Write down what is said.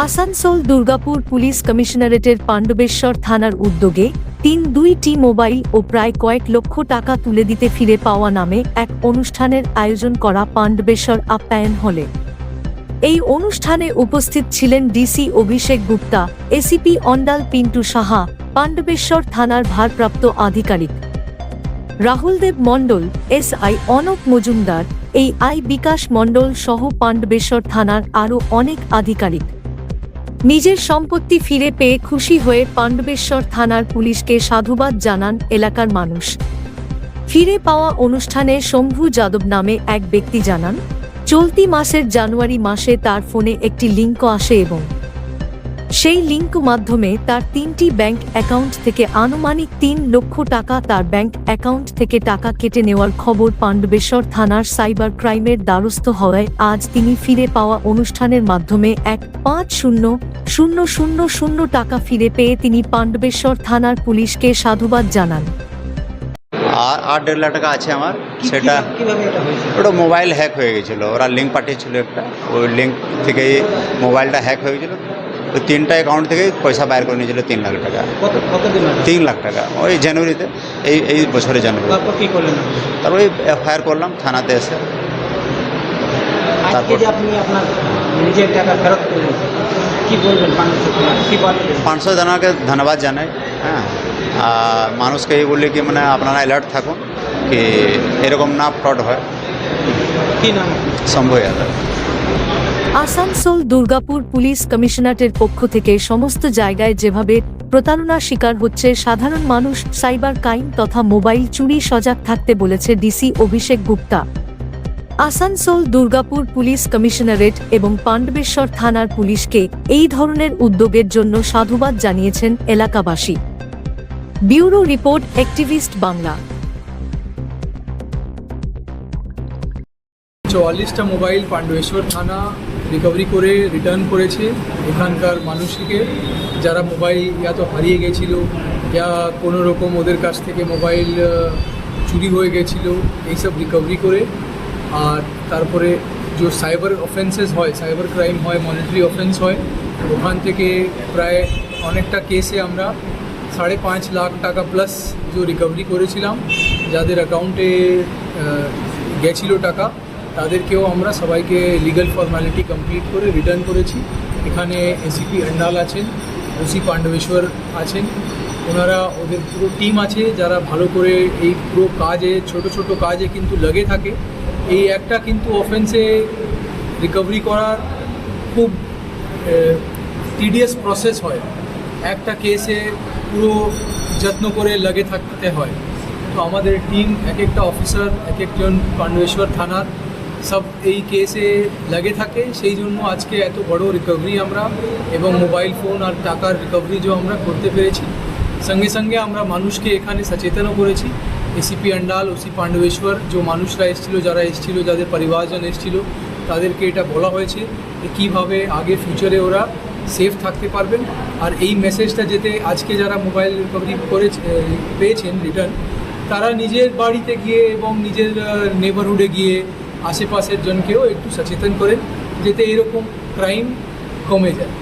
Asansol Durgapur police কমিশনারেটের Pandabeswar থানার উদ্যোগে 3-2টি mobile ও প্রায় কয়েক লক্ষ টাকা তুলে দিতে ফিরে পাওয়া নামে এক অনুষ্ঠানের আয়োজন করা পাণ্ডবেশ্বর আপ্যায়ন হলে। এই অনুষ্ঠানে উপস্থিত ছিলেন ডিসি অভিষেক গুপ্তা, এসিপি অন্ডাল পিন্টু সাহা, পাণ্ডবেশ্বর থানার ভারপ্রাপ্ত আধিকারিক রাহুল দেব মণ্ডল, এসআই অনক মজুমদার, এই বিকাশ মণ্ডল সহ পাণ্ডবেশ্বর থানার আরও অনেক আধিকারিক। নিজের সম্পত্তি ফিরে পেয়ে খুশি হয়ে পাণ্ডবেশ্বর থানার পুলিশকে সাধুবাদ জানান এলাকার মানুষ। ফিরে পাওয়া অনুষ্ঠানে শম্ভু যাদব নামে এক ব্যক্তি জানান, চলতি মাসের জানুয়ারি মাসে তার ফোনে একটি লিঙ্ক আসে এবং সেই লিঙ্ক মাধ্যমে তার 3টি ব্যাংক অ্যাকাউন্ট থেকে আনুমানিক 3 লক্ষ টাকা তার ব্যাংক অ্যাকাউন্ট থেকে টাকা কেটে নেওয়ার খবর পাণ্ডবেশ্বর থানার সাইবার ক্রাইমের দ্বারস্থ হওয়ায় আজ তিনি ফিরে পাওয়া অনুষ্ঠানের মাধ্যমে 1,5,0,000 টাকা ফিরে পেয়ে তিনি পাণ্ডবেশ্বর থানার পুলিশকে সাধুবাদ জানান। আর 8.5 লাখ টাকা আছে আমার, সেটা ওটা মোবাইল হ্যাক হয়ে গেছিলো। ওরা লিঙ্ক পাঠিয়েছিল একটা, ওই লিঙ্ক থেকে মোবাইলটা হ্যাক হয়ে গেছিলো। তো 3টা অ্যাকাউন্ট থেকে পয়সা বাইর করে নিয়েছিল 3 লাখ টাকা। 3 লাখ টাকা ওই জানুয়ারিতে, এই বছরের জানুয়ারি। তারপর ওই এফআইআর করলাম থানাতে এসে। তারপর আপনি আপনার নিজের টাকা ফেরত করলেন, কি বলবেন? 500 জনকে ধন্যবাদ জানাই। হ্যাঁ, আর মানুষকে এই বলি কি মানে আপনারা অ্যালার্ট থাকুন কি এরকম না ফ্রড হয়। কি নাম? শম্ভু যাদব। আসানসোল দুর্গাপুর পুলিশ কমিশনারেটের পক্ষ থেকে সমস্ত জায়গায় যেভাবে প্রতারণার শিকার হচ্ছে সাধারণ মানুষ, সাইবার ক্রাইম তথা মোবাইল চুরি সজাগ থাকতে বলেছে ডিসি অভিষেক গুপ্তা। আসানসোল দুর্গাপুর পুলিশ কমিশনারেট এবং পাণ্ডবেশ্বর থানার পুলিশকে এই ধরনের উদ্যোগের জন্য সাধুবাদ জানিয়েছেন এলাকাবাসী। Bureau report, activist Bangla. 44টা মোবাইল পাণ্ডবেশ্বর থানা রিকভারি করে রিটার্ন করেছে এখানকার মানুষকে, যারা মোবাইল ইয়া তো হারিয়ে গেছিল ইয়া কোনো রকম ওদের কাছ থেকে মোবাইল চুরি হয়ে গেছিলো, এইসব রিকভারি করে। আর তারপরে যে সাইবার অফেন্সেস হয়, সাইবার ক্রাইম হয়, মনিটারি অফেন্স হয়, ওখান থেকে প্রায় অনেকটা কেসে আমরা 5.5 লাখ টাকা প্লাস যে রিকভারি করেছিলাম, যাদের অ্যাকাউন্টে গেছিলো টাকা তাদেরকেও আমরা সবাইকে লিগ্যাল ফর্মালিটি কমপ্লিট করে রিটার্ন করেছি। এখানে এসিপি অন্ডাল আছেন, ওসি পাণ্ডবেশ্বর আছেন, ওনারা ওদের পুরো টিম আছে যারা ভালো করে এই পুরো কাজে ছোট ছোট কাজে কিন্তু লেগে থাকে। এই একটা কিন্তু অফেন্সে রিকভারি করার খুব টিডিয়াস প্রসেস হয়, একটা কেসে পুরো যত্ন করে লেগে থাকতে হয়। তো আমাদের টিম এক একটা অফিসার, এক একজন পাণ্ডবেশ্বর থানার সব এই কেসে লেগে থাকে, সেই জন্য আজকে এত বড় রিকভারি আমরা এবং মোবাইল ফোন আর টাকার রিকভারি যে আমরা করতে পেরেছি। সঙ্গে সঙ্গে আমরা মানুষকে এখানে সচেতনও করেছি। এসিপি অন্ডাল, ওসি পাণ্ডবেশ্বর, যে মানুষরা এসেছিলো, যারা এসেছিলো, যাদের পরিবারজন এসেছিলো, তাদেরকে এটা বলা হয়েছে যে কীভাবে আগে ফিউচারে ওরা সেফ থাকতে পারবেন। আর এই মেসেজটা যেতে আজকে যারা মোবাইল রিকভারি পেয়েছেন রিটার্ন, তারা নিজের বাড়িতে গিয়ে এবং নিজের নেবারহুডে গিয়ে আশেপাশের জনকেও একটু সচেতন করেন, যাতে এরকম ক্রাইম কমে যায়।